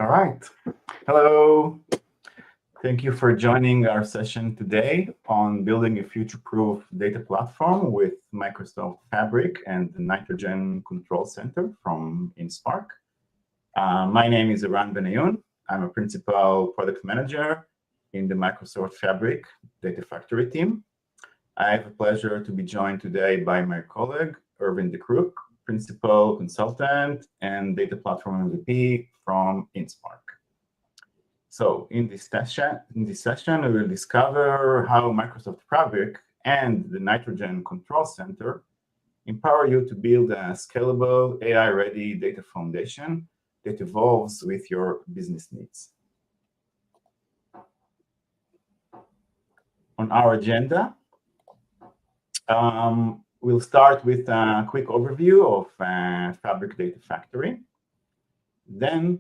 All right. Hello. Thank you for joining our session today on building a future-proof data platform with Microsoft Fabric and the Nitrogen Control Center from InSpark. My name is Eran Benayoun. I'm a principal product manager in the Microsoft Fabric Data Factory team. I have the pleasure to be joined today by my colleague, Irvin DeCrook, principal consultant and data platform MVP from InSpark. So in this session, we will discover how Microsoft Fabric and the Nitrogen Control Center empower you to build a scalable, AI-ready data foundation that evolves with your business needs. On our agenda, we'll start with a quick overview of Fabric Data Factory. Then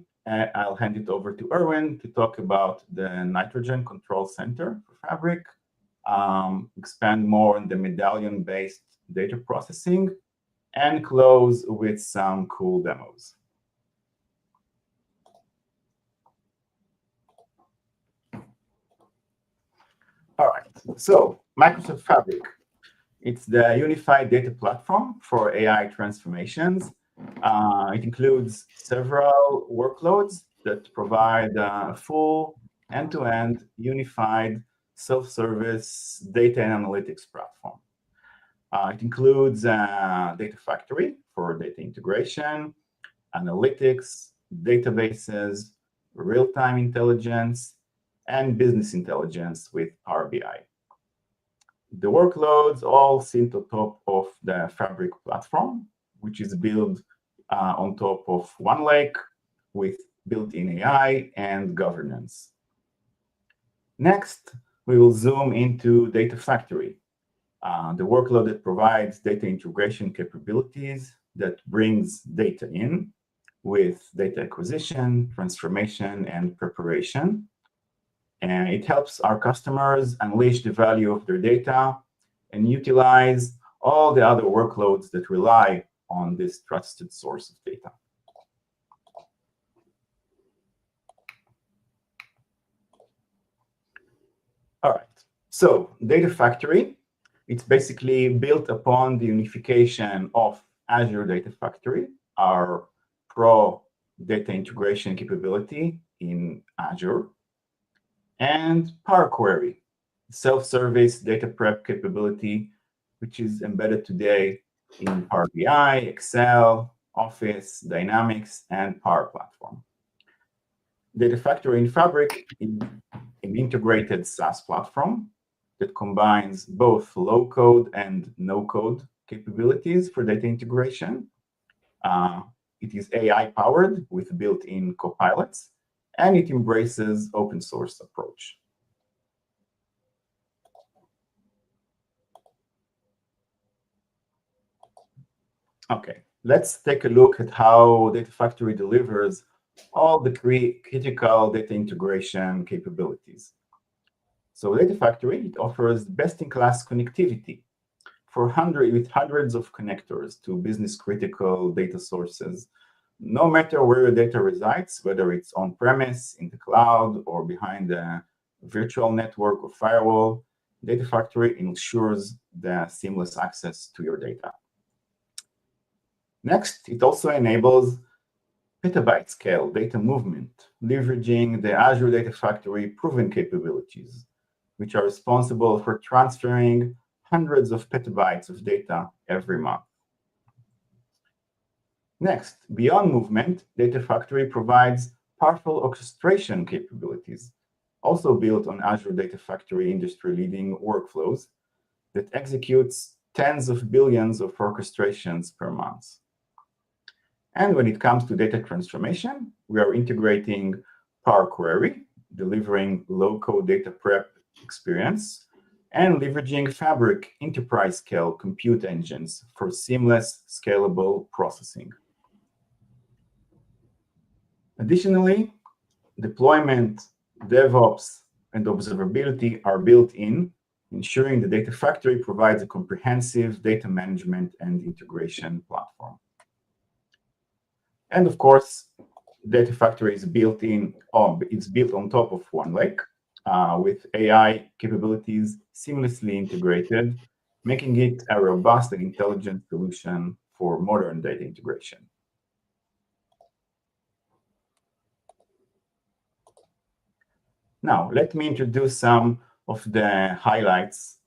I'll hand it over to Erwin to talk about the Nitrogen Control Center for Fabric, expand more on the Medallion-based data processing, and close with some cool demos. All right, so Microsoft Fabric. It's the unified data platform for AI transformations. It includes several workloads that provide a full end-to-end unified self-service data and analytics platform. It includes a data factory for data integration, analytics, databases, real-time intelligence, and business intelligence with Power BI. The workloads all sit on top of the Fabric platform, which is built on top of one lake with built-in AI and governance. Next, we will zoom into Data Factory, the workload that provides data integration capabilities that brings data in with data acquisition, transformation, and preparation. And it helps our customers unleash the value of their data and utilize all the other workloads that rely on this trusted source of data. All right, so Data Factory, it's basically built upon the unification of Azure Data Factory, our pro data integration capability in Azure, and Power Query, self-service data prep capability, which is embedded today in Power BI, Excel, Office, Dynamics, and Power Platform. Data Factory in Fabric is an integrated SaaS platform that combines both low-code and no-code capabilities for data integration. It is AI-powered with built-in copilots, and it embraces open source approach. Okay, let's take a look at how Data Factory delivers all the critical data integration capabilities. So Data Factory, it offers best-in-class connectivity with hundreds of connectors to business-critical data sources, no matter where your data resides, whether it's on-premise, in the cloud, or behind a virtual network or firewall. Data Factory ensures the seamless access to your data. Next, it also enables petabyte scale data movement, leveraging the Azure Data Factory proven capabilities, which are responsible for transferring hundreds of petabytes of data every month. Next, beyond movement, Data Factory provides powerful orchestration capabilities, also built on Azure Data Factory industry-leading workflows that executes tens of billions of orchestrations per month. And when it comes to data transformation, we are integrating Power Query, delivering low-code data prep experience, and leveraging Fabric enterprise-scale compute engines for seamless, scalable processing. Additionally, deployment, DevOps, and observability are built in, ensuring the Data Factory provides a comprehensive data management and integration platform. And of course, Data Factory is built on top of one lake with AI capabilities seamlessly integrated, making it a robust and intelligent solution for modern data integration. Now, let me introduce some of the highlights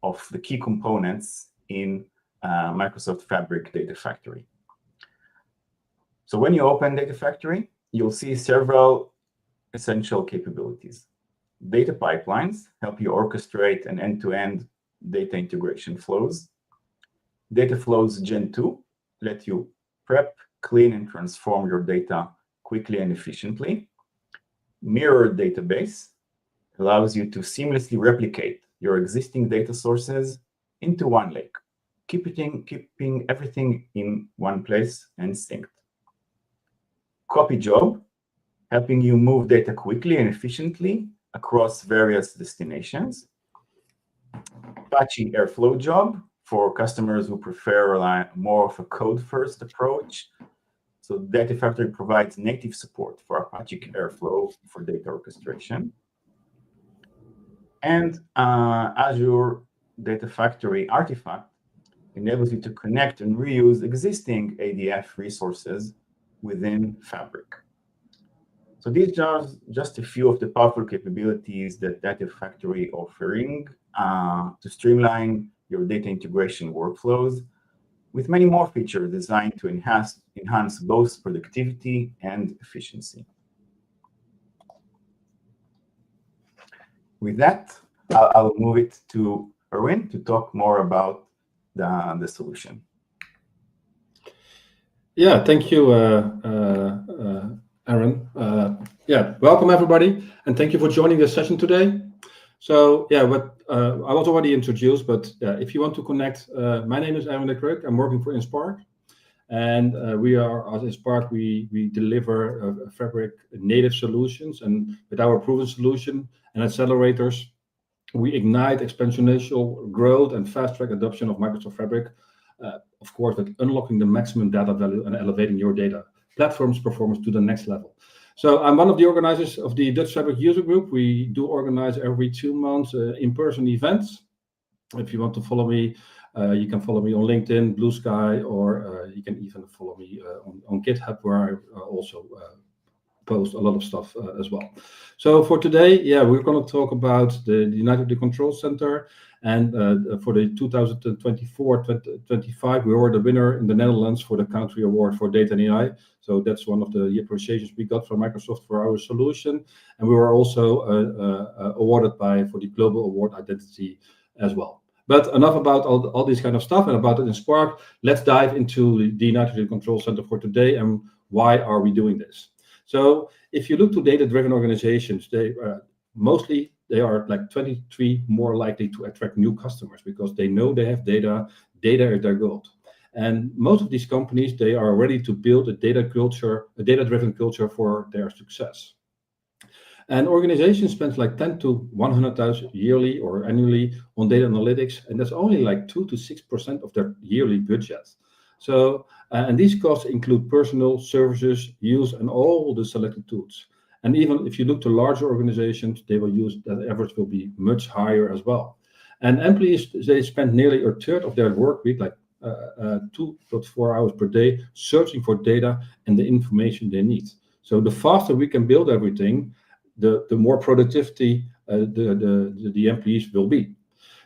of the key components in Microsoft Fabric Data Factory. So when you open Data Factory, you'll see several essential capabilities. Data pipelines help you orchestrate an end-to-end data integration flows. Data Flows Gen 2 let you prep, clean, and transform your data quickly and efficiently. Mirror Database allows you to seamlessly replicate your existing data sources into one lake, keeping everything in one place and synced. Copy Job, helping you move data quickly and efficiently across various destinations. Apache Airflow Job for customers who prefer more of a code-first approach. So Data Factory provides native support for Apache Airflow for data orchestration. And Azure Data Factory Artifact enables you to connect and reuse existing ADF resources within Fabric. So these are just a few of the powerful capabilities that Data Factory offering to streamline your data integration workflows, with many more features designed to enhance both productivity and efficiency. With that, I'll move it to Erwin to talk more about the solution. Yeah, thank you, Aaron. Welcome everybody, and thank you for joining this session today. So I was already introduced, but if you want to connect, my name is Aaron de Kruk. I'm working for InSpark, and we are, as InSpark, we deliver Fabric native solutions, and with our proven solution and accelerators, we ignite exponential growth and fast-track adoption of Microsoft Fabric, of course, with unlocking the maximum data value and elevating your data platform's performance to the next level. So I'm one of the organizers of the Dutch Fabric User Group. We do organize every 2 months in-person events. If you want to follow me, you can follow me on LinkedIn, Blue Sky, or you can even follow me on GitHub, where I also post a lot of stuff as well. So for today, we're going to talk about the United Data Control Center, and for the 2024-25, we were the winner in the Netherlands for the Country Award for Data and AI. So that's one of the appreciations we got from Microsoft for our solution, and we were also awarded for the Global Award Identity as well. But enough about all this kind of stuff and about it in Spark. Let's dive into the United Data Control Center for today, and why are we doing this? So if you look to data-driven organizations, they are like 23 more likely to attract new customers because they know they have data is their gold. And most of these companies, they are ready to build a data-driven culture for their success. And organizations spend like 10 to 100,000 yearly or annually on data analytics, and that's only like 2 to 6% of their yearly budget. So, and these costs include personnel, services, use, and all the selected tools. And even if you look to larger organizations, they will use that average will be much higher as well. And employees, they spend nearly a third of their work week, like 2 to 4 hours per day, searching for data and the information they need. So the faster we can build everything, the more productivity the employees will be.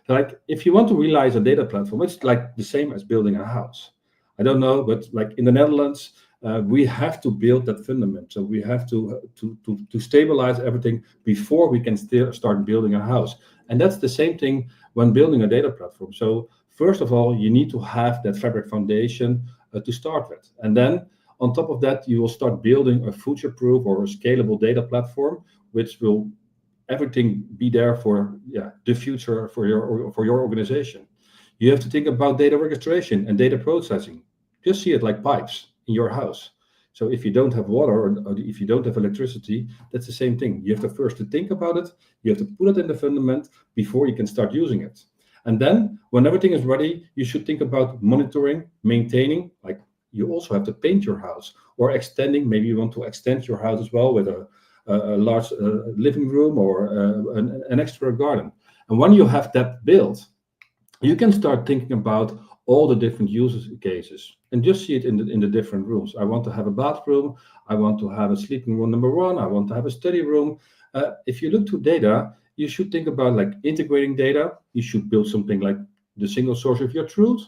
Like if you want to realize a data platform, it's like the same as building a house. I don't know, but like in the Netherlands, we have to build that fundament. So we have to stabilize everything before we can start building a house. And that's the same thing when building a data platform. So first of all, you need to have that Fabric foundation to start with. And then on top of that, you will start building a future-proof or a scalable data platform, which will everything be there for the future for your organization. You have to think about data orchestration and data processing. Just see it like pipes in your house. So if you don't have water or if you don't have electricity, that's the same thing. You have to first think about it. You have to put it in the fundament before you can start using it. And then when everything is ready, you should think about monitoring, maintaining, like You also have to paint your house, or extending. Maybe you want to extend your house as well with a large living room or an extra garden. And when you have that built, you can start thinking about all the different use cases and just see it in the different rooms. I want to have a bathroom. I want to have a sleeping room number one. I want to have a study room. If you look to data, you should think about like integrating data. You should build something like the single source of your truth.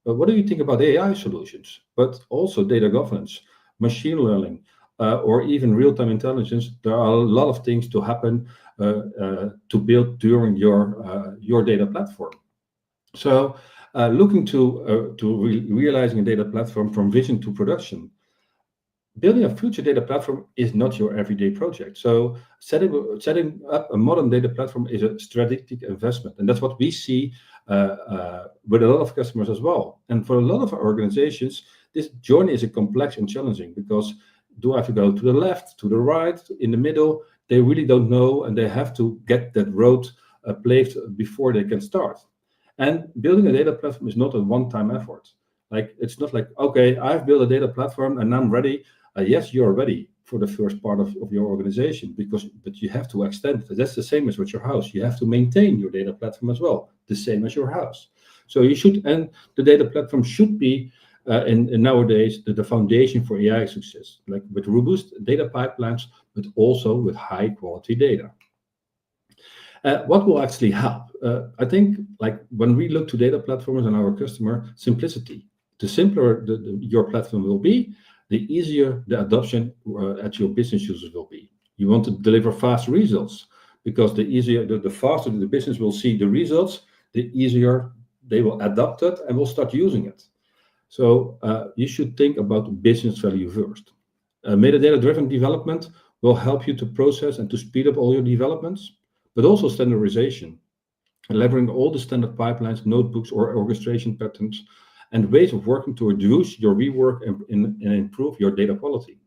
But what do you think about AI solutions? But also data governance, machine learning, or even real-time intelligence. There are a lot of things to happen to build during your data platform. So, looking to realizing a data platform from vision to production. Building a future data platform is not your everyday project. So setting up a modern data platform is a strategic investment. And that's what we see with a lot of customers as well. And for a lot of organizations, this journey is complex and challenging because do I have to go to the left, to the right, in the middle? They really don't know, and they have to get that road paved before they can start. And building a data platform is not a one-time effort. Like, it's not like, okay, I've built a data platform and I'm ready. Yes, you're ready for the first part of your organization, but you have to extend it. That's the same as with your house. You have to maintain your data platform as well, the same as your house. So you should, and the data platform should be, in nowadays, the foundation for AI success, like with robust data pipelines, but also with high quality data. What will actually help? I think, like, when we look to data platforms and our customer, simplicity. The simpler your platform will be, the easier the adoption at your business users will be. You want to deliver fast results, because the faster the business will see the results, the easier they will adopt it and will start using it. So you should think about business value first. Metadata-driven development will help you to process and to speed up all your developments, but also standardization, leveraging all the standard pipelines, notebooks, or orchestration patterns, and ways of working to reduce your rework and improve your data quality.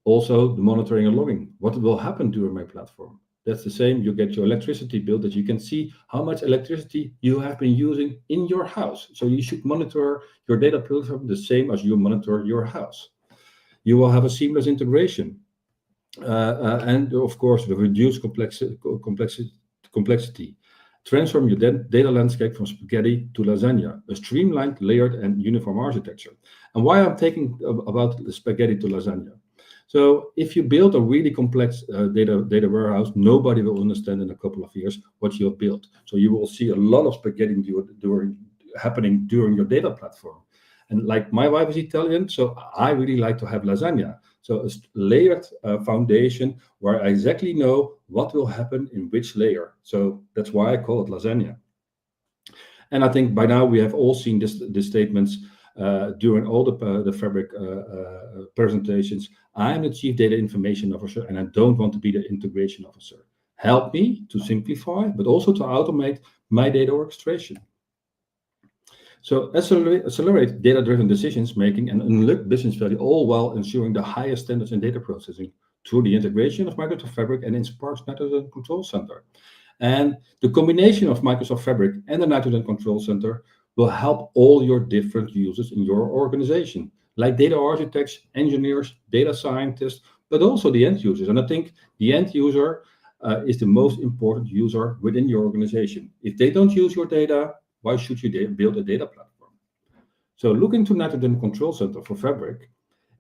Also, the monitoring and logging. What will happen during my platform? That's the same. You get your electricity bill that you can see how much electricity you have been using in your house. So you should monitor your data platform the same as you monitor your house. You will have a seamless integration. And of course, the reduced complexity. Transform your data landscape from spaghetti to lasagna, a streamlined, layered, and uniform architecture. And why I'm talking about the spaghetti to lasagna? So if you build a really complex data warehouse, nobody will understand in a couple of years what you have built. So you will see a lot of spaghetti happening during your data platform. And like, my wife is Italian, so I really like to have lasagna. So a layered foundation where I exactly know what will happen in which layer. So that's why I call it lasagna. And I think by now we have all seen the statements during all the Fabric presentations. I'm the Chief Data Information Officer, and I don't want to be the integration officer. Help me to simplify, but also to automate my data orchestration. So accelerate data-driven decisions making and unlock business value, all while ensuring the highest standards in data processing through the integration of Microsoft Fabric and InSpark's Nitrogen Control Center. And the combination of Microsoft Fabric and the Nitrogen Control Center will help all your different users in your organization, like data architects, engineers, data scientists, but also the end users. And I think the end user is the most important user within your organization. If they don't use your data, why should you build a data platform? So looking to Nitrogen Control Center for Fabric,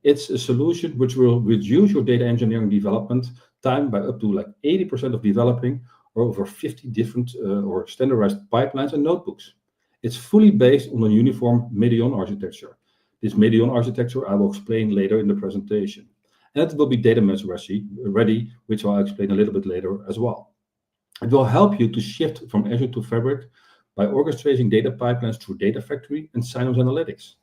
it's a solution which will reduce your data engineering development time by up to like 80% of developing, or over 50 different or standardized pipelines and notebooks. It's fully based on a uniform Medallion architecture. This Medallion architecture I will explain later in the presentation. And it will be data mesh ready, which I'll explain a little bit later as well. It will help you to shift from Azure to Fabric by orchestrating data pipelines through Data Factory and Synapse Analytics.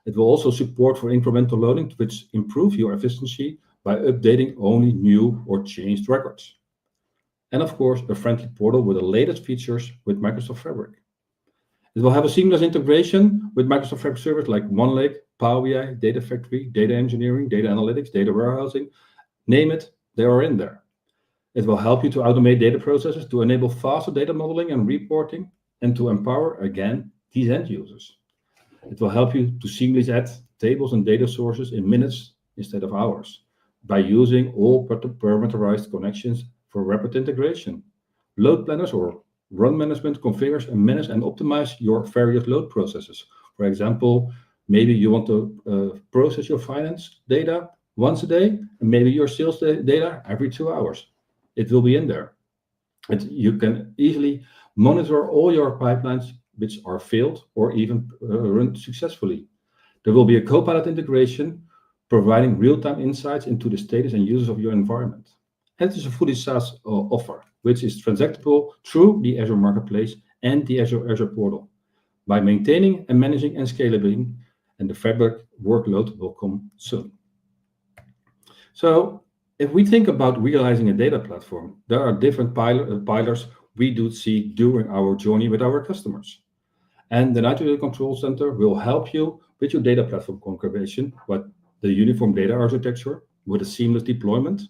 It will also support for incremental loading, which improve your efficiency by updating only new or changed records. And of course, a friendly portal with the latest features with Microsoft Fabric. It will have a seamless integration with Microsoft Fabric services like OneLake, Power BI, Data Factory, Data Engineering, Data Analytics, Data Warehousing, name it, they are in there. It will help you to automate data processes to enable faster data modeling and reporting, and to empower, again, these end users. It will help you to seamlessly add tables and data sources in minutes instead of hours by using all parameterized connections for rapid integration. Load planners or run management configures and manage and optimize your various load processes. For example, maybe you want to process your finance data once a day, and maybe your sales data every 2 hours. It will be in there. You can easily monitor all your pipelines which are failed or even run successfully. There will be a Copilot integration providing real-time insights into the status and uses of your environment. And it is a fully SaaS offer, which is transactable through the Azure Marketplace and the Azure Portal. By maintaining and managing and scaling, and the Fabric workload will come soon. So if we think about realizing a data platform, there are different pillars we do see during our journey with our customers. And the Nitrogen Control Center will help you with your data platform configuration, with the uniform data architecture, with a seamless deployment,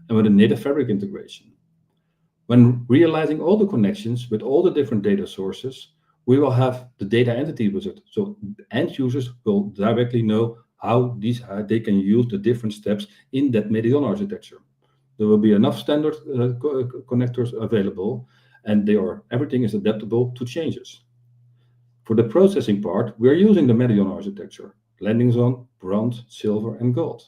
and with a native Fabric integration. When realizing all the connections with all the different data sources, we will have the data entity wizard. So end users will directly know how they can use the different steps in that Medallion architecture. There will be enough standard connectors available, and everything is adaptable to changes. For the processing part, we are using the Medallion architecture, landing zone, bronze, silver, and gold.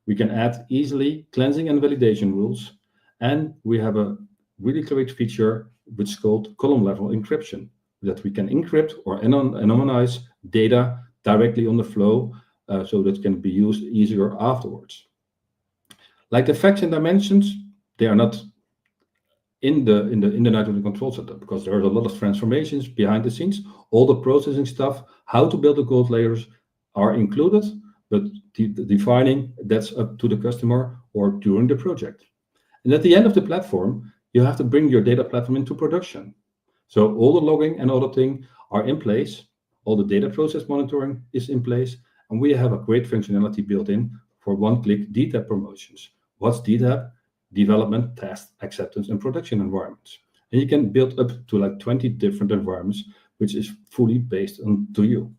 We can add easily cleansing and validation rules, and we have a really great feature which is called column level encryption, that we can encrypt or anonymize data directly on the flow, so that can be used easier afterwards. Like the facts and dimensions, they are not in the Nitrogen Control Center, because there are a lot of transformations behind the scenes. All the processing stuff, how to build the gold layers are included, but defining that's up to the customer or during the project. And at the end of the platform, you have to bring your data platform into production. So all the logging and auditing are in place, all the data process monitoring is in place, and we have a great functionality built in for one-click DTAP promotions. What's DTAP? Development, test, acceptance, and production environments. And you can build up to like 20 different environments, which is fully based on to you.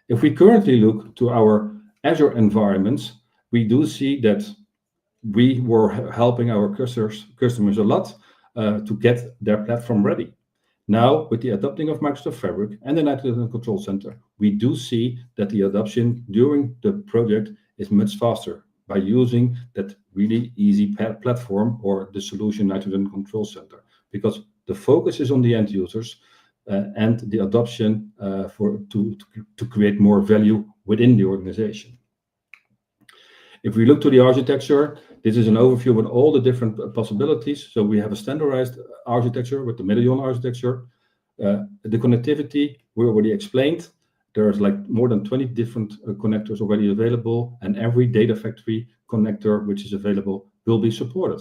If we currently look to our Azure environments, we do see that we were helping our customers a lot to get their platform ready. Now, with the adopting of Microsoft Fabric and the Nitrogen Control Center, we do see that the adoption during the project is much faster by using that really easy platform or the solution Nitrogen Control Center, because the focus is on the end users and the adoption to create more value within the organization. If we look to the architecture, this is an overview with all the different possibilities. So we have a standardized architecture with the Medallion architecture. The connectivity we already explained. There's like more than 20 different connectors already available, and every data factory connector which is available will be supported.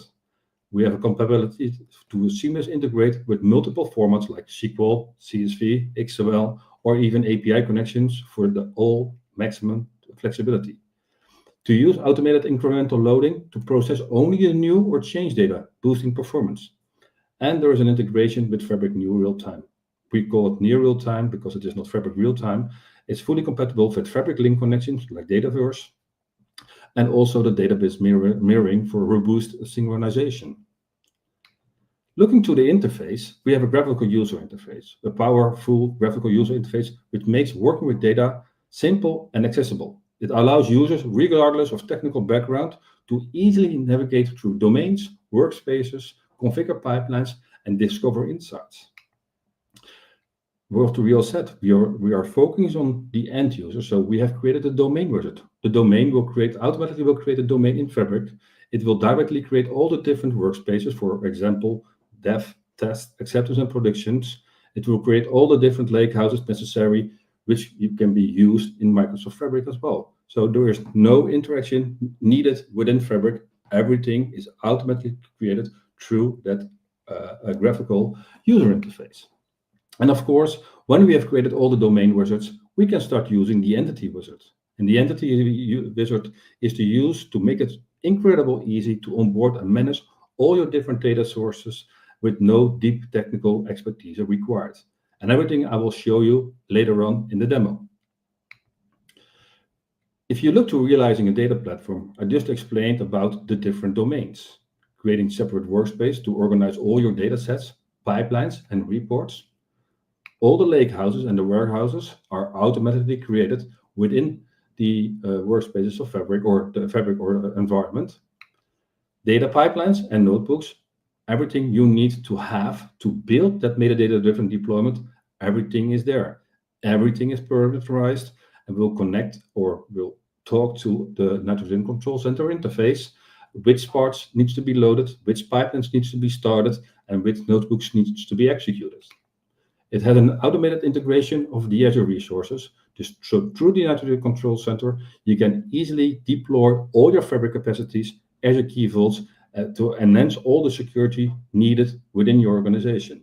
We have a compatibility to seamless integrate with multiple formats like SQL, CSV, XML, or even API connections for the all maximum flexibility. To use automated incremental loading to process only the new or changed data, boosting performance. And there is an integration with Fabric New Real Time. We call it near real time because it is not Fabric real time. It's fully compatible with Fabric link connections like Dataverse, and also the database mirroring for robust synchronization. Looking to the interface, we have a graphical user interface, a powerful graphical user interface which makes working with data simple and accessible. It allows users, regardless of technical background, to easily navigate through domains, workspaces, configure pipelines, and discover insights. What we all said, we are focusing on the end user, so we have created a domain wizard. The domain will automatically create a domain in Fabric. It will directly create all the different workspaces, for example, dev, test, acceptance, and predictions. It will create all the different lakehouses necessary, which can be used in Microsoft Fabric as well. So there is no interaction needed within Fabric. Everything is automatically created through that graphical user interface. And of course, when we have created all the domain wizards, we can start using the entity wizard. And the entity wizard is to use to make it incredibly easy to onboard and manage all your different data sources with no deep technical expertise required. And everything I will show you later on in the demo. If you look to realizing a data platform, I just explained about the different domains, creating separate workspace to organize all your data sets, pipelines, and reports. All the lakehouses and the warehouses are automatically created within the workspaces of Fabric or the Fabric or environment. Data pipelines and notebooks, everything you need to have to build that metadata-driven deployment, everything is there. Everything is parameterized and will connect or will talk to the nitrogen control center interface, which parts needs to be loaded, which pipelines needs to be started, and which notebooks needs to be executed. It has an automated integration of the Azure resources. Just through the nitrogen control center, you can easily deploy all your Fabric capacities, Azure Key Vaults, to enhance all the security needed within your organization.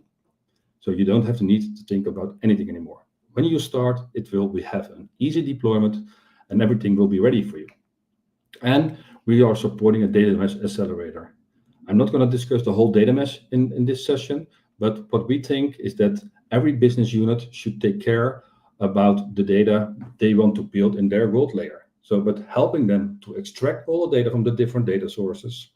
So you don't have to need to think about anything anymore. When you start, we have an easy deployment and everything will be ready for you. And we are supporting a data mesh accelerator. I'm not going to discuss the whole data mesh in this session, but what we think is that every business unit should take care about the data they want to build in their world layer. So, but helping them to extract all the data from the different data sources,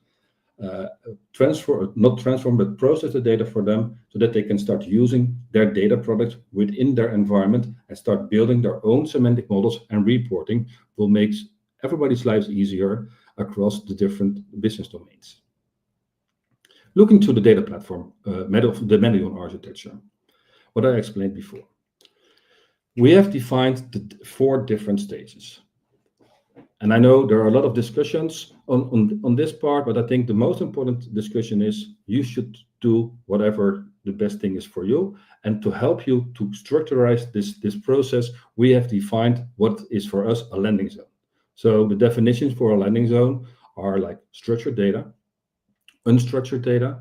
not transform, but process the data for them so that they can start using their data products within their environment and start building their own semantic models, and reporting will make everybody's lives easier across the different business domains. Looking to the data platform, the Medallion architecture, what I explained before. We have defined the 4 different stages. And I know there are a lot of discussions on this part, but I think the most important discussion is you should do whatever the best thing is for you. And to help you to structurize this process, we have defined what is for us a landing zone. So the definitions for a landing zone are like structured data, unstructured data.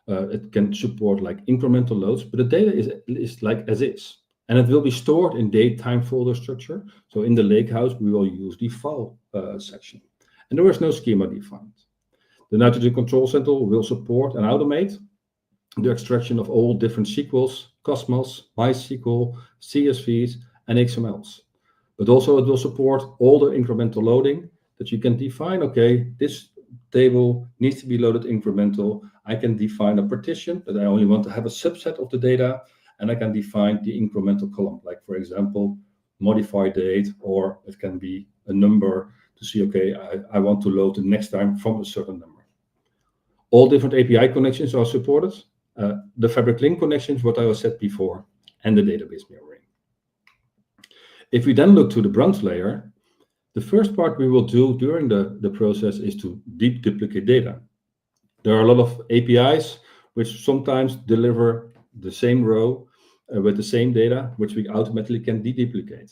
It can support like incremental loads, but the data is like as is. And it will be stored in date-time folder structure. So in the lakehouse, we will use the file section. And there is no schema defined. The nitrogen control center will support and automate the extraction of all different SQLs, Cosmos, MySQL, CSVs, and XMLs. But also it will support all the incremental loading that you can define. Okay, this table needs to be loaded incremental. I can define a partition that I only want to have a subset of the data, and I can define the incremental column, like for example, modify date, or it can be a number to see, okay, I want to load the next time from a certain number. All different API connections are supported. The Fabric Link connections, what I said before, and the database mirroring. If we then look to the branch layer, the first part we will do during the process is to deep duplicate data. There are a lot of APIs which sometimes deliver the same row with the same data, which we automatically can deduplicate.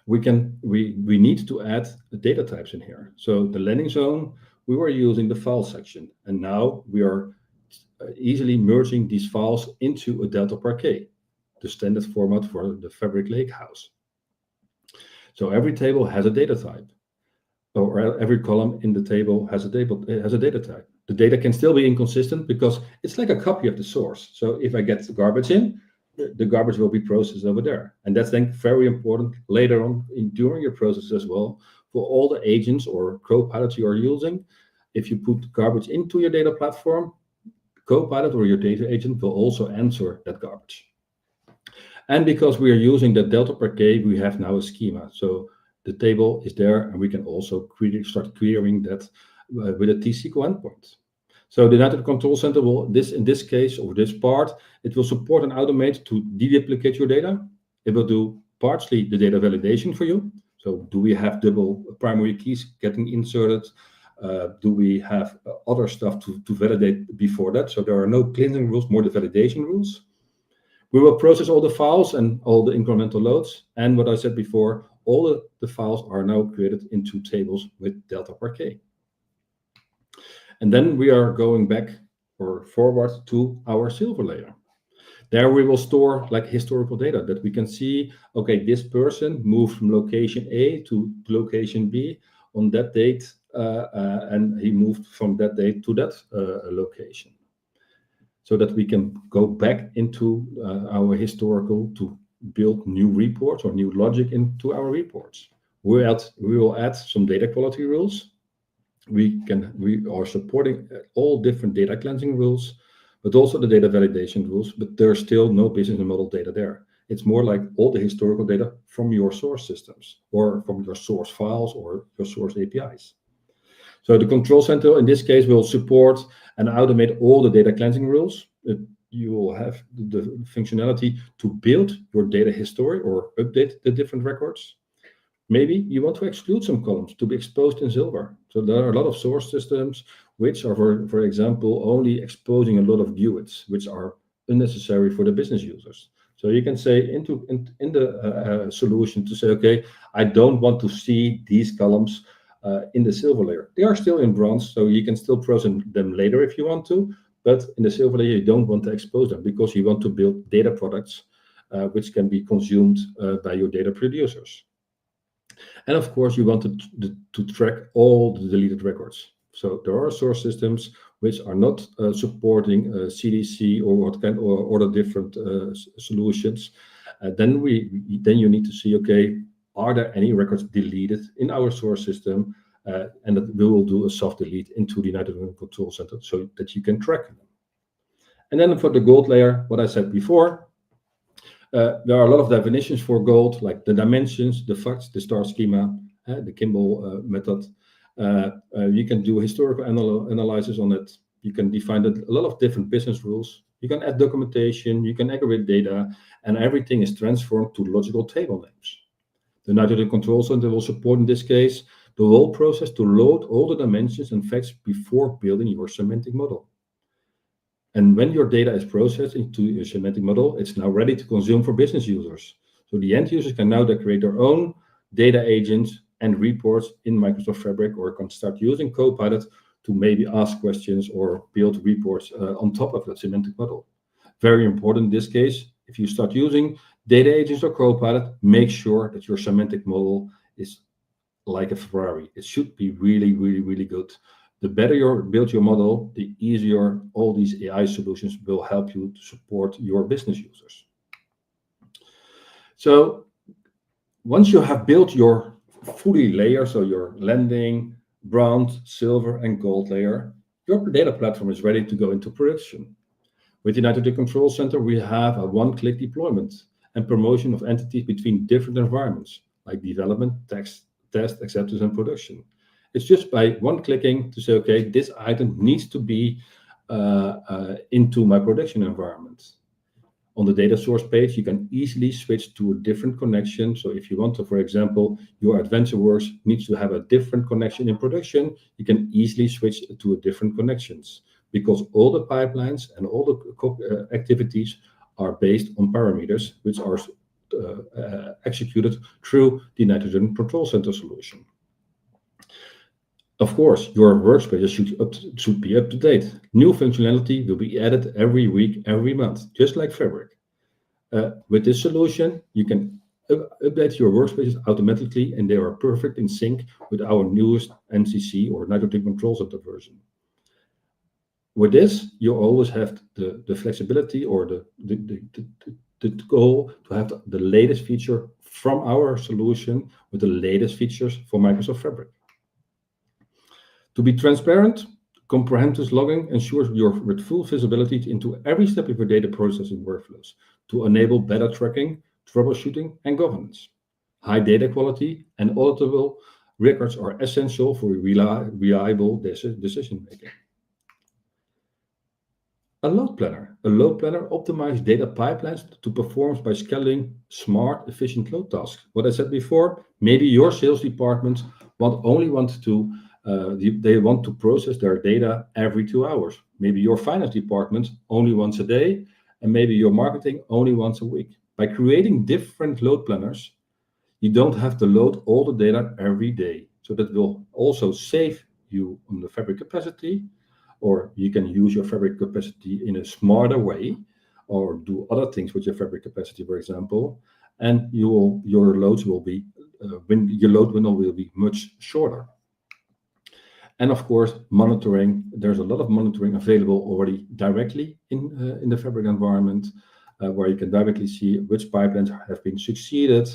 We need to add the data types in here. So the landing zone, we were using the file section, and now we are easily merging these files into a Delta Parquet, the standard format for the Fabric Lakehouse. So every table has a data type, or every column in the table has a data type. The data can still be inconsistent because it's like a copy of the source. So if I get the garbage in, the garbage will be processed over there. And that's then very important later on during your process as well for all the agents or co-pilots you are using. If you put garbage into your data platform, co-pilot or your data agent will also answer that garbage. And because we are using the Delta Parquet, we have now a schema. So the table is there, and we can also start querying that with a T-SQL endpoint. So the nitrogen control center will, in this case, or this part, it will support and automate to deduplicate your data. It will do partially the data validation for you. So do we have double primary keys getting inserted? Do we have other stuff to validate before that? So there are no cleansing rules, more the validation rules. We will process all the files and all the incremental loads. And what I said before, all the files are now created into tables with Delta Parquet. And then we are going back or forward to our silver layer. There we will store like historical data that we can see, okay, this person moved from location A to location B on that date, and he moved from that date to that location. So that we can go back into our historical to build new reports or new logic into our reports. We will add some data quality rules. We are supporting all different data cleansing rules, but also the data validation rules, but there's still no business model data there. It's more like all the historical data from your source systems or from your source files or your source APIs. So the control center in this case will support and automate all the data cleansing rules. You will have the functionality to build your data history or update the different records. Maybe you want to exclude some columns to be exposed in silver. So there are a lot of source systems which are, for example, only exposing a lot of GUIDs, which are unnecessary for the business users. So you can say in the solution to say, okay, I don't want to see these columns in the silver layer. They are still in bronze, so you can still process them later if you want to, but in the silver layer, you don't want to expose them because you want to build data products which can be consumed by your data producers. And of course, you want to track all the deleted records. So there are source systems which are not supporting CDC or the different solutions. Then you need to see, okay, are there any records deleted in our source system? And that we will do a soft delete into the nitrogen control center so that you can track them. And then for the gold layer, what I said before, there are a lot of definitions for gold, like the dimensions, the facts, the star schema, the Kimball method. You can do historical analysis on it. You can define a lot of different business rules. You can add documentation, you can aggregate data, and everything is transformed to logical table names. The nitrogen control center will support, in this case, the whole process to load all the dimensions and facts before building your semantic model. And when your data is processed into your semantic model, it's now ready to consume for business users. So the end users can now create their own data agents and reports in Microsoft Fabric, or can start using Copilot to maybe ask questions or build reports on top of that semantic model. Very important in this case, if you start using data agents or Copilot, make sure that your semantic model is like a Ferrari. It should be really, really, really good. The better you build your model, the easier all these AI solutions will help you to support your business users. So once you have built your fully layer, so your landing, bronze, silver, and gold layer, your data platform is ready to go into production. With the nitrogen control center, we have a one-click deployment and promotion of entities between different environments, like development, test, acceptance, and production. It's just by one clicking to say, okay, this item needs to be into my production environment. On the data source page, you can easily switch to a different connection. So if you want to, for example, your AdventureWorks needs to have a different connection in production, you can easily switch to a different connections, because all the pipelines and all the activities are based on parameters which are executed through the nitrogen control center solution. Of course, your workspace should be up to date. New functionality will be added every week, every month, just like Fabric. With this solution, you can update your workspaces automatically, and they are perfect in sync with our newest NCC or nitrogen control center version. With this, you always have the flexibility or the goal to have the latest feature from our solution with the latest features for Microsoft Fabric. To be transparent, comprehensive logging ensures with full visibility into every step of your data processing workflows to enable better tracking, troubleshooting, and governance. High data quality and auditable records are essential for reliable decision-making. A load planner optimizes data pipelines to perform by scheduling smart, efficient load tasks. What I said before, maybe your sales department they want to process their data every 2 hours. Maybe your finance department only once a day, and maybe your marketing only once a week. By creating different load planners, you don't have to load all the data every day. So that will also save you on the Fabric capacity, or you can use your Fabric capacity in a smarter way, or do other things with your Fabric capacity, for example, and your loads will be your load window will be much shorter. And of course, monitoring. There's a lot of monitoring available already directly in the Fabric environment, where you can directly see which pipelines have been succeeded,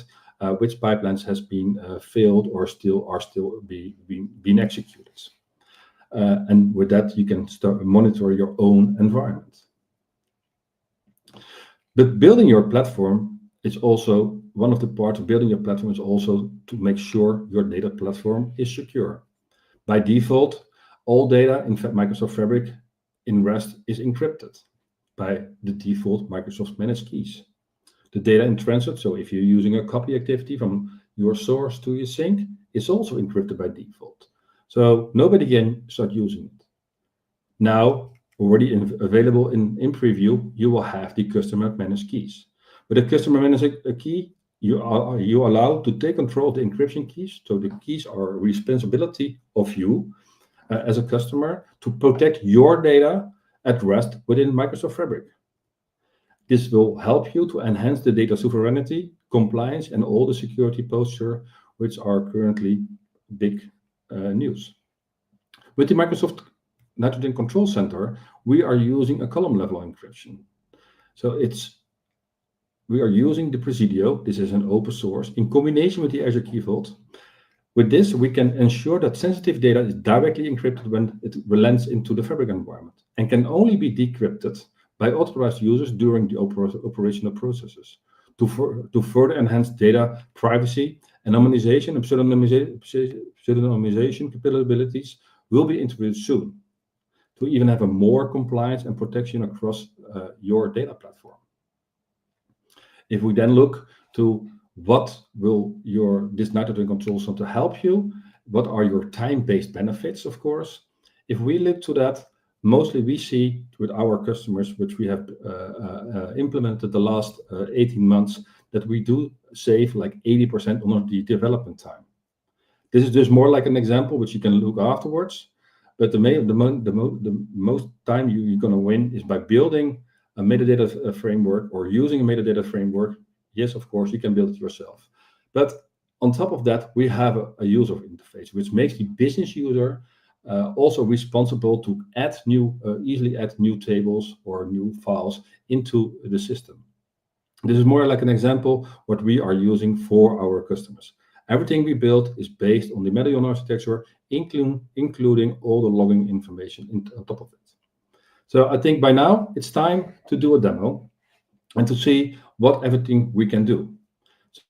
which pipelines has been failed or are still being executed. And with that, you can start monitor your own environment. But building your platform is also one of the parts of building your platform is also to make sure your data platform is secure. By default, all data in Microsoft Fabric in REST is encrypted by the default Microsoft managed keys. The data in transit, so if you're using a copy activity from your source to your sink, is also encrypted by default. So nobody can start using it. Now, already available in preview, you will have the customer managed keys. With a customer managed key, you are allowed to take control of the encryption keys. So the keys are a responsibility of you as a customer to protect your data at rest within Microsoft Fabric. This will help you to enhance the data sovereignty, compliance, and all the security posture, which are currently big news. With the Microsoft Nitrogen Control Center, we are using a column level encryption. So we are using the Presidio. This is an open source in combination with the Azure Key Vault. With this, we can ensure that sensitive data is directly encrypted when it lands into the Fabric environment and can only be decrypted by authorized users during the operational processes. To further enhance data privacy, anonymization and pseudonymization capabilities will be introduced soon to even have a more compliance and protection across your data platform. If we then look to what will this Nitrogen Control Center help you, what are your time-based benefits, of course. If we look to that, mostly we see with our customers, which we have implemented the last 18 months, that we do save like 80% on the development time. This is just more like an example, which you can look afterwards. But the most time you're going to win is by building a metadata framework or using a metadata framework. Yes, of course, you can build it yourself. But on top of that, we have a user interface, which makes the business user also responsible to easily add new tables or new files into the system. This is more like an example what we are using for our customers. Everything we build is based on the Medallion architecture, including all the logging information on top of it. So I think by now it's time to do a demo and to see what everything we can do.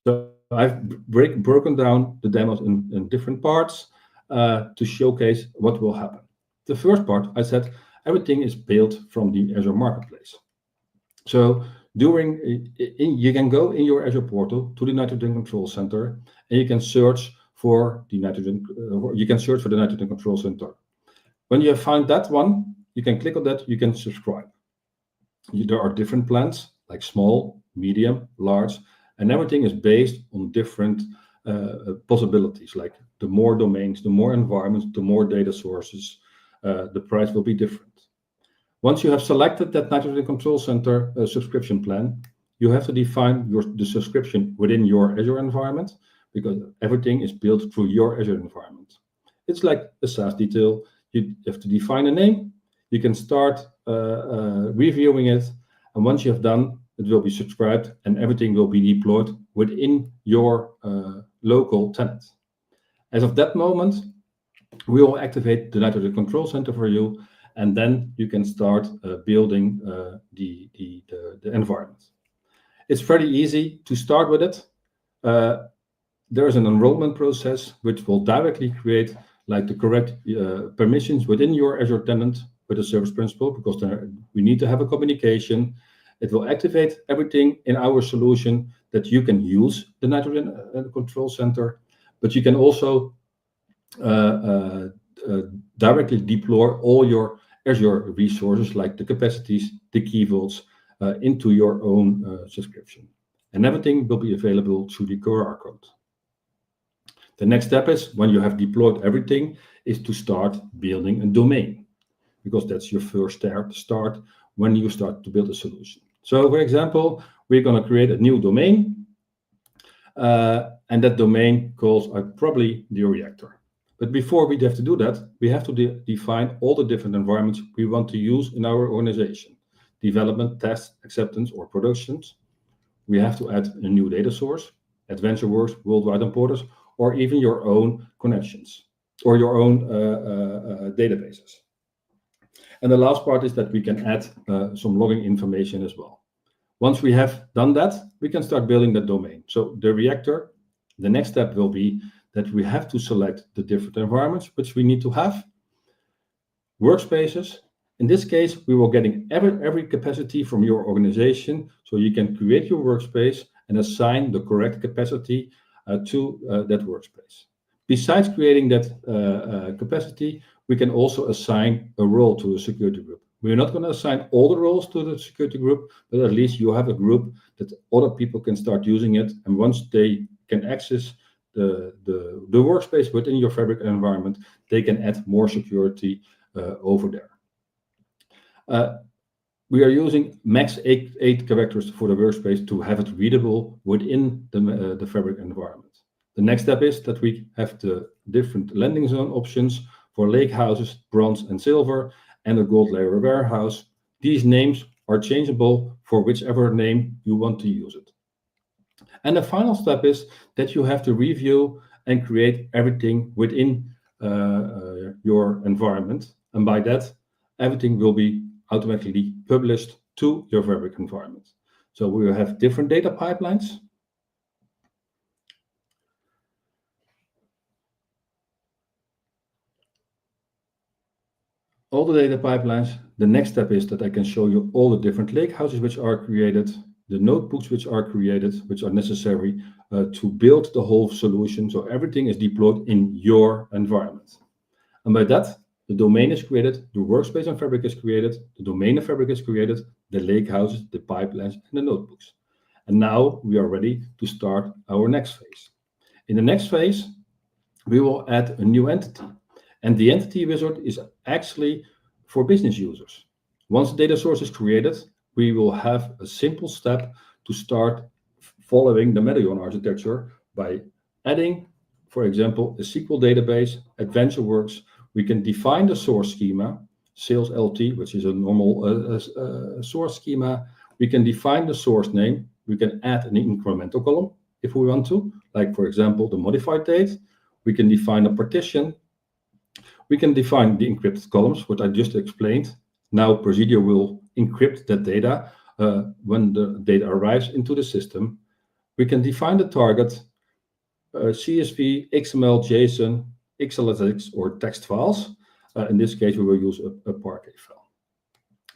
So I've broken down the demos in different parts to showcase what will happen. The first part, I said, everything is built from the Azure Marketplace. So you can go in your Azure portal to the Nitrogen Control Center, and you can search for the Nitrogen Control Center. When you have found that one, you can click on that, you can subscribe. There are different plans, like small, medium, large, and everything is based on different possibilities, like the more domains, the more environments, the more data sources, the price will be different. Once you have selected that Nitrogen Control Center subscription plan, you have to define the subscription within your Azure environment, because everything is built through your Azure environment. It's like a SaaS detail. You have to define a name. You can start reviewing it, and once you have done, it will be subscribed, and everything will be deployed within your local tenant. As of that moment, we will activate the Nitrogen Control Center for you, and then you can start building the environment. It's very easy to start with it. There is an enrollment process which will directly create like the correct permissions within your Azure tenant with the service principal, because we need to have a communication. It will activate everything in our solution that you can use the Nitrogen Control Center, but you can also directly deploy all your Azure resources, like the capacities, the key vaults, into your own subscription. And everything will be available through the QR code. The next step is, when you have deployed everything, is to start building a domain, because that's your first start when you start to build a solution. So, for example, we're going to create a new domain, and that domain calls probably the reactor. But before we have to do that, we have to define all the different environments we want to use in our organization: development, test, acceptance, or productions. We have to add a new data source. AdventureWorks, Worldwide Importers, or even your own connections or your own databases. And the last part is that we can add some logging information as well. Once we have done that, we can start building the domain. So the reactor, the next step will be that we have to select the different environments which we need to have. Workspaces. In this case, we will getting every capacity from your organization, so you can create your workspace and assign the correct capacity to that workspace. Besides creating that capacity, we can also assign a role to a security group. We're not going to assign all the roles to the security group, but at least you have a group that other people can start using it. And once they can access the workspace within your Fabric environment, they can add more security over there. We are using max 8 characters for the workspace to have it readable within the Fabric environment. The next step is that we have the different landing zone options for lake houses, bronze and silver, and a gold layer warehouse. These names are changeable for whichever name you want to use it. And the final step is that you have to review and create everything within your environment. And by that, everything will be automatically published to your Fabric environment. So we will have different data pipelines. All the data pipelines. The next step is that I can show you all the different lake houses which are created, the notebooks which are created, which are necessary to build the whole solution. So everything is deployed in your environment. And by that, the domain is created, the workspace in Fabric is created, the domain in Fabric is created, the lake houses, the pipelines, and the notebooks. And now we are ready to start our next phase. In the next phase, we will add a new entity. And the entity wizard is actually for business users. Once the data source is created, we will have a simple step to start following the Medallion architecture by adding, for example, a SQL database, AdventureWorks. We can define the source schema, sales LT, which is a normal source schema. We can define the source name. We can add an incremental column if we want to, like, for example, the modified date. We can define a partition. We can define the encrypted columns, what I just explained. Now Procedure will encrypt that data when the data arrives into the system. We can define the target, CSV, XML, JSON, XLSX, or text files. In this case, we will use a Parquet file.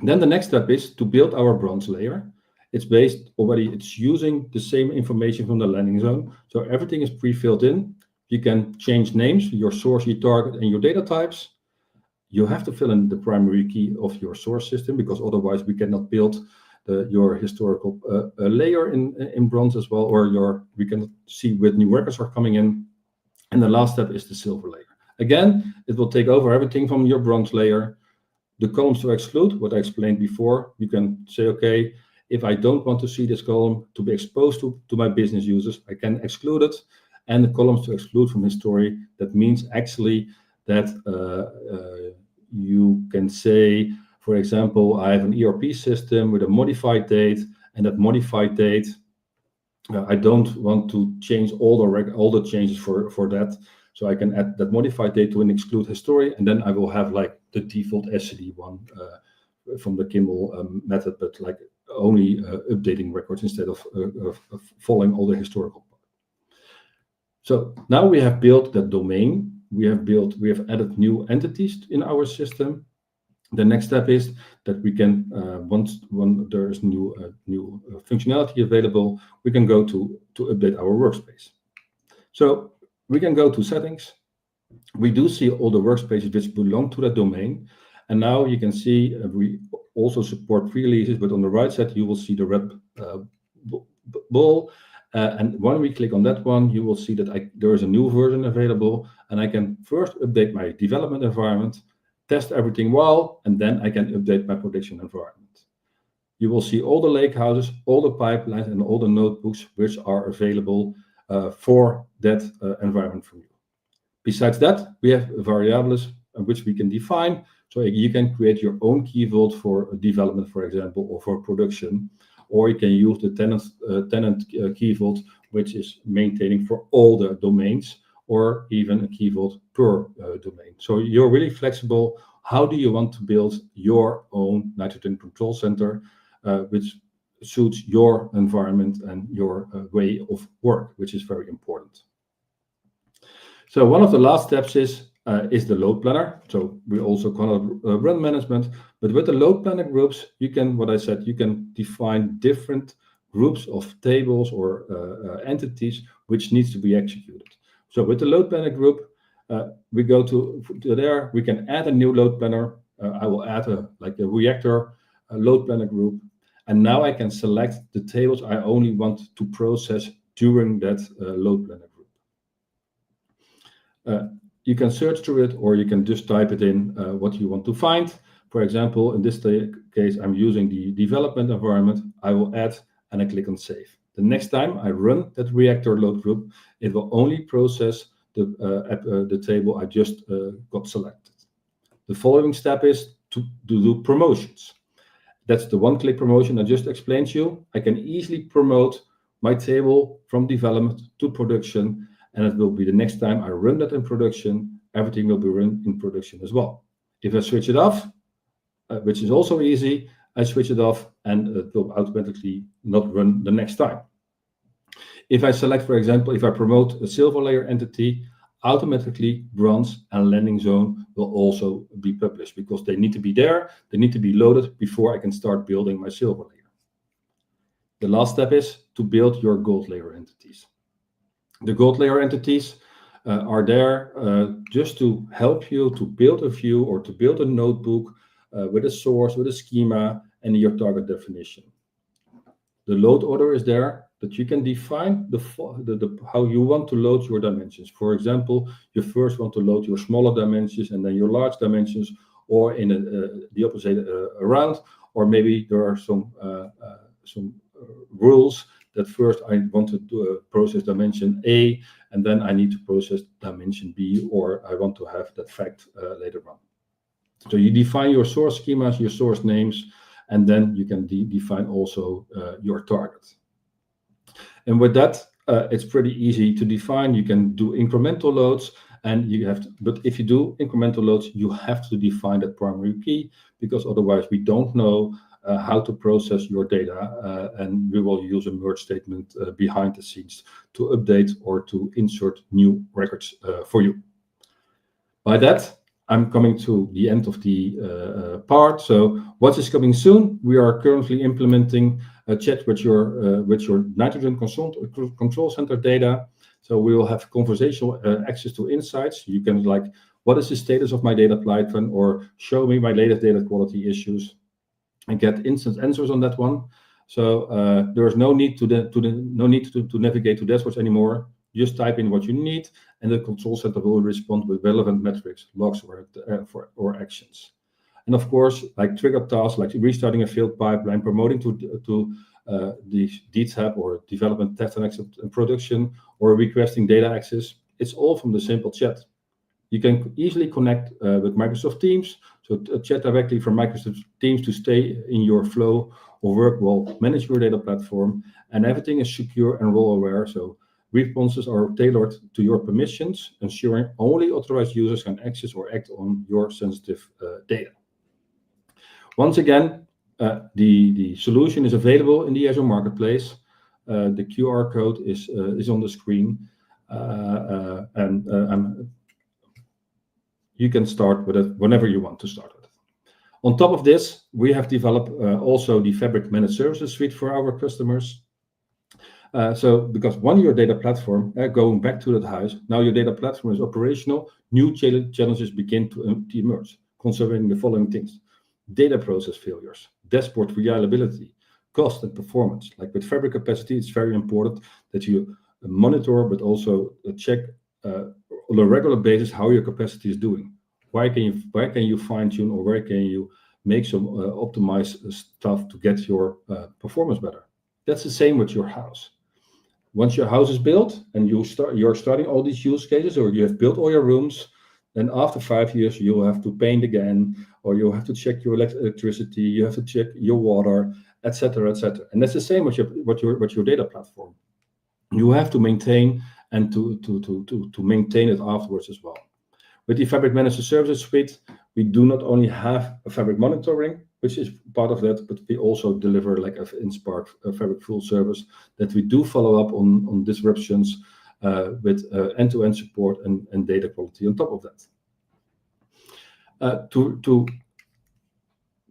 Then the next step is to build our bronze layer. It's using the same information from the landing zone. So everything is pre-filled in. You can change names, your source, your target, and your data types. You have to fill in the primary key of your source system, because otherwise we cannot build your historical layer in bronze as well, or we cannot see when new records are coming in. And the last step is the silver layer. Again, it will take over everything from your bronze layer. The columns to exclude, what I explained before, you can say, okay, if I don't want to see this column to be exposed to my business users, I can exclude it. And the columns to exclude from history, that means actually that you can say, for example, I have an ERP system with a modified date, and that modified date, I don't want to change all the changes for that. So I can add that modified date to an exclude history, and then I will have like the default SCD one from the Kimball method, but like only updating records instead of following all the historical. So now we have built that domain. We have added new entities in our system. The next step is that we can, once there is new functionality available, we can go to update our workspace. So we can go to settings. We do see all the workspaces which belong to that domain. And now you can see we also support pre-releases, but on the right side, you will see the red ball. And when we click on that one, you will see that there is a new version available, and I can first update my development environment, test everything well, and then I can update my production environment. You will see all the lake houses, all the pipelines, and all the notebooks which are available for that environment from you. Besides that, we have variables which we can define. So you can create your own key vault for development, for example, or for production. Or you can use the tenant key vault which is maintaining for all the domains, or even a key vault per domain. So you're really flexible. How do you want to build your own nitrogen control center, which suits your environment and your way of work, which is very important. So one of the last steps is the load planner. So we also call it run management, but with the load planner groups, you can, what I said, you can define different groups of tables or entities which needs to be executed. So with the load planner group, we go to there, we can add a new load planner. I will add a reactor load planner group. And now I can select the tables I only want to process during that load planner group. You can search through it, or you can just type it in what you want to find. For example, in this case, I'm using the development environment. I will add and I click on save. The next time I run that reactor load group, it will only process the table I just got selected. The following step is to do promotions. That's the one-click promotion I just explained to you. I can easily promote my table from development to production, and it will be the next time I run that in production, everything will be run in production as well. If I switch it off, which is also easy, I switch it off and it will automatically not run the next time. If I select, for example, if I promote a silver layer entity, automatically bronze and landing zone will also be published because they need to be there, they need to be loaded before I can start building my silver layer. The last step is to build your gold layer entities. The gold layer entities are there just to help you to build a view or to build a notebook with a source, with a schema, and your target definition. The load order is there, that you can define how you want to load your dimensions. For example, you first want to load your smaller dimensions and then your large dimensions, or in the opposite around, or maybe there are some rules that first I want to process dimension A, and then I need to process dimension B, or I want to have that fact later on. So you define your source schemas, your source names, and then you can define also your target. And with that, it's pretty easy to define. You can do incremental loads, and you have to, but if you do incremental loads, you have to define that primary key, because otherwise we don't know how to process your data, and we will use a merge statement behind the scenes to update or to insert new records for you. By that, I'm coming to the end of the part. So what is coming soon? We are currently implementing a chat with your nitrogen control center data. So we will have conversational access to insights. You can what is the status of my data pipeline, or show me my latest data quality issues, and get instant answers on that one. So there is no need to navigate to dashboards anymore. Just type in what you need, and the control center will respond with relevant metrics, logs, or actions. And of course, like trigger tasks, like restarting a failed pipeline, promoting to the DTAP or development test and production, or requesting data access. It's all from the simple chat. You can easily connect with Microsoft Teams, so chat directly from Microsoft Teams to stay in your flow of work while manage your data platform, and everything is secure and role aware. So responses are tailored to your permissions, ensuring only authorized users can access or act on your sensitive data. Once again, the solution is available in the Azure Marketplace. The QR code is on the screen, and you can start with it whenever you want to start with it. On top of this, we have developed also the Fabric Managed Services Suite for our customers. So because your data platform, going back to that house, now your data platform is operational, new challenges begin to emerge, concerning the following things: data process failures, dashboard reliability, cost and performance. Like with Fabric capacity, it's very important that you monitor, but also check on a regular basis how your capacity is doing. Where can you fine tune, or where can you make some optimized stuff to get your performance better? That's the same with your house. Once your house is built and you're starting all these use cases, or you have built all your rooms, then after 5 years you will have to paint again, or you have to check your electricity, you have to check your water, etc., etc. And that's the same with your data platform. you have to maintain and to maintain it afterwards as well. With the Fabric Managed Services Suite, we do not only have a Fabric monitoring, which is part of that, but we also deliver like an InSpark Fabric full service that we do follow up on disruptions with end-to-end support and data quality on top of that.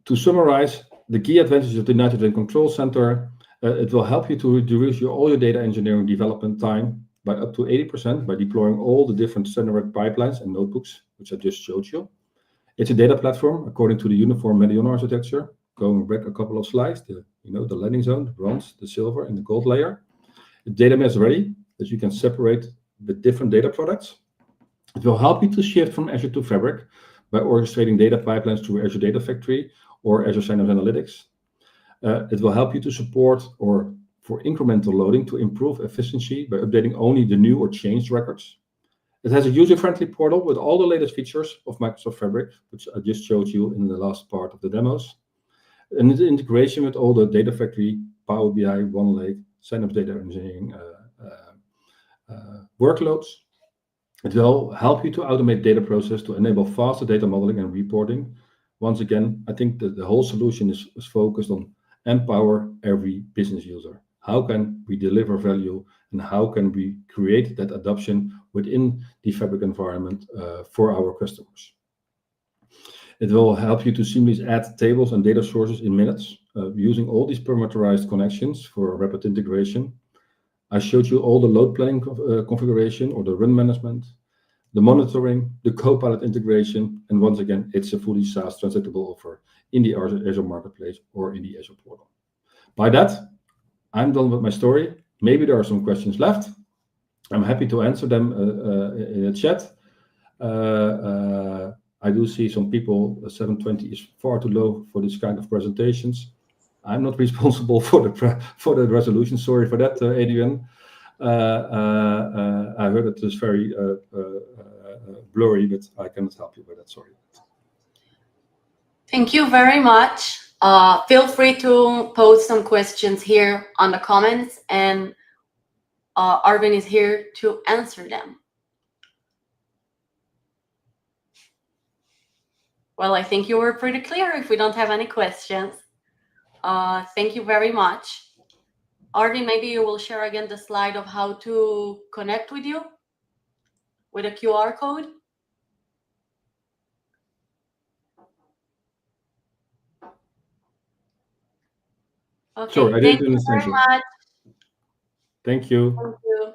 To summarize, the key advantages of the Nitrogen Control Center, it will help you to reduce all your data engineering development time by up to 80% by deploying all the different standard pipelines and notebooks, which I just showed you. It's a data platform according to the uniform Medallion architecture. Going back a couple of slides, the landing zone, the bronze, the silver, and the gold layer. The data mesh ready that you can separate the different data products. It will help you to shift from Azure to Fabric by orchestrating data pipelines through Azure Data Factory or Azure Synapse Analytics. It will help you to support or for incremental loading to improve efficiency by updating only the new or changed records. It has a user-friendly portal with all the latest features of Microsoft Fabric, which I just showed you in the last part of the demos. And the integration with all the Data Factory, Power BI, OneLake, Synapse Data Engineering workloads. It will help you to automate data process to enable faster data modeling and reporting. Once again, I think that the whole solution is focused on empower every business user. How can we deliver value and how can we create that adoption within the Fabric environment for our customers? It will help you to seamlessly add tables and data sources in minutes using all these parameterized connections for rapid integration. I showed you all the load planning configuration or the run management, the monitoring, the Copilot integration, and once again, it's a fully SaaS transactable offer in the Azure Marketplace or in the Azure portal. By that, I'm done with my story. Maybe there are some questions left. I'm happy to answer them in the chat. I do see some people, 720 is far too low for this kind of presentations. I'm not responsible for the resolution. Sorry for that, Adrian. I heard it is very blurry, but I cannot help you with that. Sorry. Thank you very much. Feel free to post some questions here on the comments, and Arvin is here to answer them. Well, I think you were pretty clear if we don't have any questions. Thank you very much. Arvin, maybe you will share again the slide of how to connect with you with a QR code. Okay, sorry, I didn't thank you very much. Thank you. Thank you.